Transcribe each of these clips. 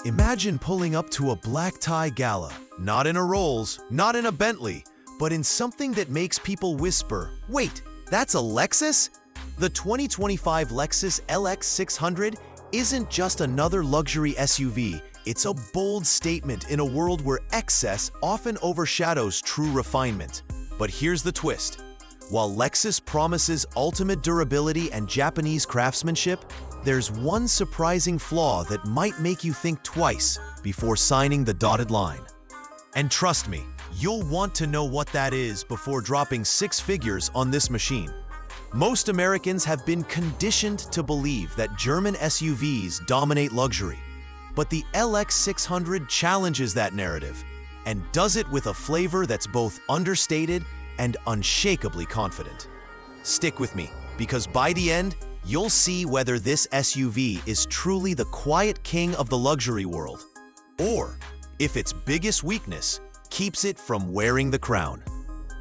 Imagine pulling up to a black tie gala, not in a Rolls, not in a Bentley, but in something that makes people whisper, "Wait, that's a Lexus?" The 2025 Lexus LX 600 isn't just another luxury SUV, it's a bold statement in a world where excess often overshadows true refinement. But here's the twist. While Lexus promises ultimate durability and Japanese craftsmanship, there's one surprising flaw that might make you think twice before signing the dotted line. And trust me, you'll want to know what that is before dropping six figures on this machine. Most Americans have been conditioned to believe that German SUVs dominate luxury. But the LX 600 challenges that narrative and does it with a flavor that's both understated and unshakably confident. Stick with me, because by the end, you'll see whether this SUV is truly the quiet king of the luxury world, or if its biggest weakness keeps it from wearing the crown.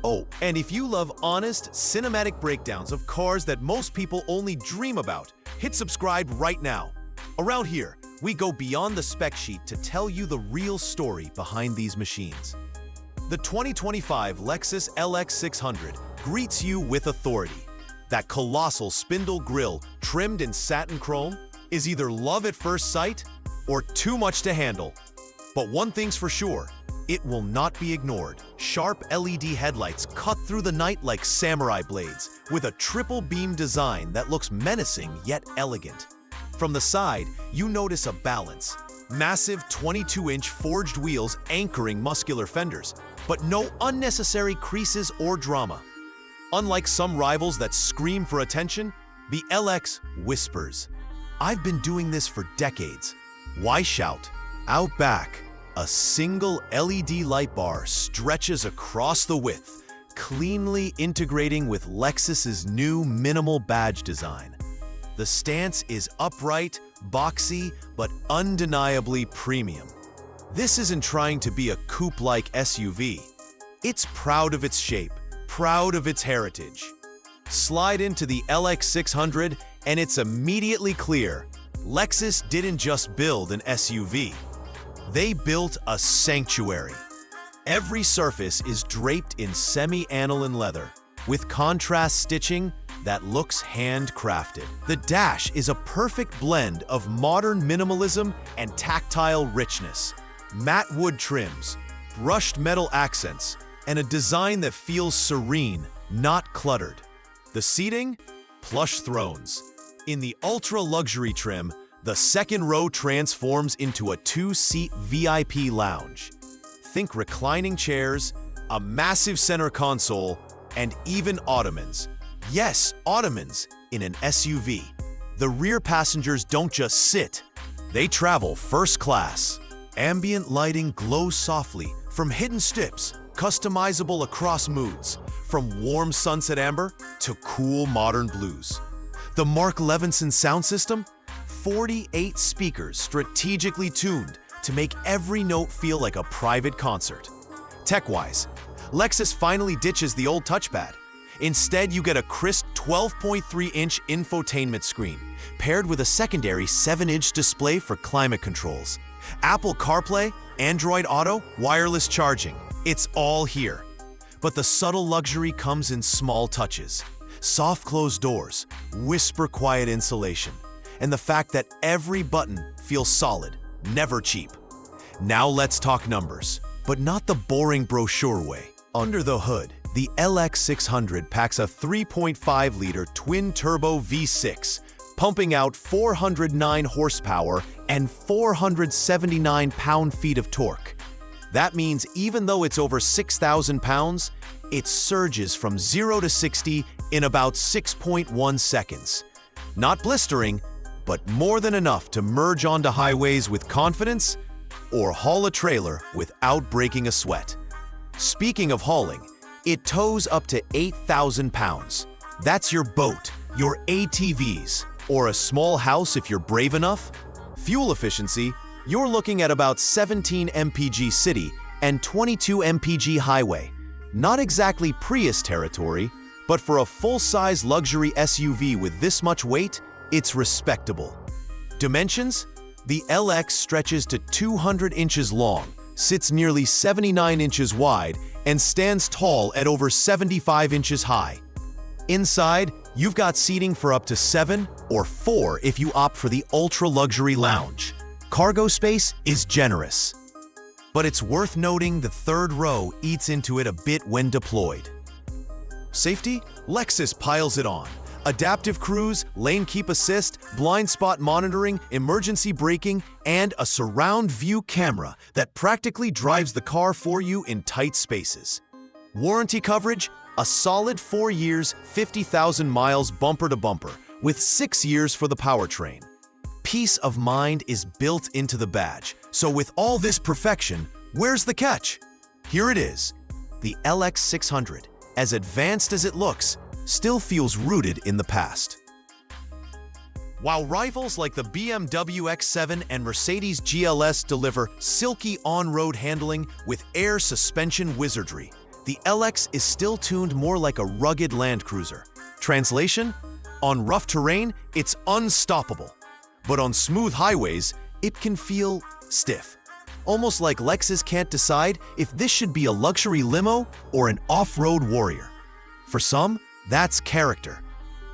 Oh, and if you love honest, cinematic breakdowns of cars that most people only dream about, hit subscribe right now. Around here, we go beyond the spec sheet to tell you the real story behind these machines. The 2025 Lexus LX 600 greets you with authority. That colossal spindle grille trimmed in satin chrome is either love at first sight or too much to handle. But one thing's for sure, it will not be ignored. Sharp LED headlights cut through the night like samurai blades, with a triple beam design that looks menacing yet elegant. From the side, you notice a balance. Massive 22-inch forged wheels anchoring muscular fenders, but no unnecessary creases or drama. Unlike some rivals that scream for attention, the LX whispers. "I've been doing this for decades." Why shout? Out back, a single LED light bar stretches across the width, cleanly integrating with Lexus's new minimal badge design. The stance is upright, boxy, but undeniably premium. This isn't trying to be a coupe-like SUV. It's proud of its shape, proud of its heritage. Slide into the LX 600 and it's immediately clear, Lexus didn't just build an SUV. They built a sanctuary. Every surface is draped in semi-aniline leather, with contrast stitching that looks handcrafted. The dash is a perfect blend of modern minimalism and tactile richness. Matte wood trims, brushed metal accents, and a design that feels serene, not cluttered. The seating? Plush thrones. In the ultra-luxury trim, the second row transforms into a two-seat VIP lounge. Think reclining chairs, a massive center console, and even ottomans. Yes, ottomans in an SUV. The rear passengers don't just sit, they travel first class. Ambient lighting glows softly from hidden strips, customizable across moods, from warm sunset amber to cool modern blues. The Mark Levinson sound system? 48 speakers strategically tuned to make every note feel like a private concert. Tech-wise, Lexus finally ditches the old touchpad. Instead, you get a crisp 12.3-inch infotainment screen, paired with a secondary 7-inch display for climate controls. Apple CarPlay, Android Auto, wireless charging. It's all here. But the subtle luxury comes in small touches. Soft closed doors, whisper quiet insulation, and the fact that every button feels solid, never cheap. Now let's talk numbers, but not the boring brochure way. Under the hood, the LX 600 packs a 3.5-liter twin-turbo V6, pumping out 409 horsepower and 479 pound-feet of torque. That means even though it's over 6,000 pounds, it surges from 0 to 60 in about 6.1 seconds. Not blistering, but more than enough to merge onto highways with confidence or haul a trailer without breaking a sweat. Speaking of hauling, it tows up to 8,000 pounds. That's your boat, your ATVs, or a small house if you're brave enough. Fuel efficiency, you're looking at about 17 mpg city and 22 mpg highway. Not exactly Prius territory, but for a full-size luxury SUV with this much weight, it's respectable. Dimensions? The LX stretches to 200 inches long, sits nearly 79 inches wide, and stands tall at over 75 inches high. Inside, you've got seating for up to 7 or 4 if you opt for the ultra-luxury lounge. Cargo space is generous. But it's worth noting the third row eats into it a bit when deployed. Safety? Lexus piles it on. Adaptive cruise, lane keep assist, blind spot monitoring, emergency braking, and a surround view camera that practically drives the car for you in tight spaces. Warranty coverage? A solid 4 years, 50,000 miles bumper to bumper, with 6 years for the powertrain. Peace of mind is built into the badge, so with all this perfection, where's the catch? Here it is. The LX 600, as advanced as it looks, still feels rooted in the past. While rivals like the BMW X7 and Mercedes GLS deliver silky on-road handling with air suspension wizardry, the LX is still tuned more like a rugged Land Cruiser. Translation? On rough terrain, it's unstoppable. But on smooth highways, it can feel stiff. Almost like Lexus can't decide if this should be a luxury limo or an off-road warrior. For some, that's character.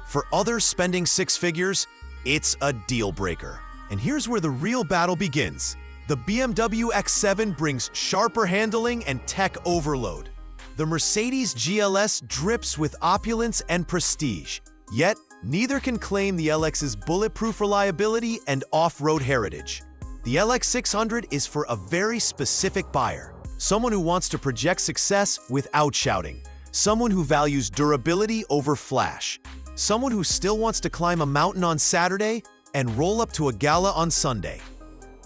For others spending 6 figures, it's a deal breaker. And here's where the real battle begins. The BMW X7 brings sharper handling and tech overload. The Mercedes GLS drips with opulence and prestige. Yet, neither can claim the LX's bulletproof reliability and off-road heritage. The LX 600 is for a very specific buyer. Someone who wants to project success without shouting. Someone who values durability over flash. Someone who still wants to climb a mountain on Saturday and roll up to a gala on Sunday.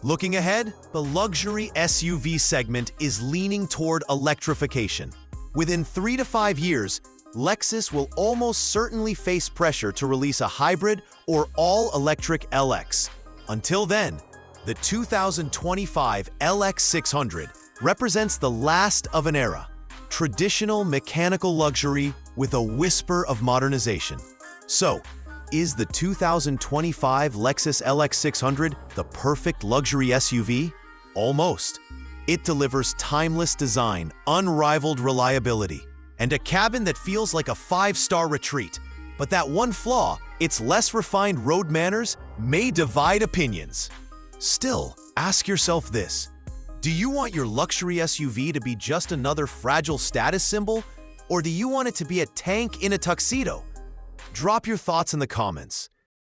Looking ahead, the luxury SUV segment is leaning toward electrification. Within 3 to 5 years, Lexus will almost certainly face pressure to release a hybrid or all-electric LX. Until then, the 2025 LX 600 represents the last of an era. Traditional mechanical luxury with a whisper of modernization. So, is the 2025 Lexus LX 600 the perfect luxury SUV? Almost. It delivers timeless design, unrivaled reliability, and a cabin that feels like a 5-star retreat. But that one flaw, its less refined road manners, may divide opinions. Still, ask yourself this. Do you want your luxury SUV to be just another fragile status symbol, or do you want it to be a tank in a tuxedo? Drop your thoughts in the comments.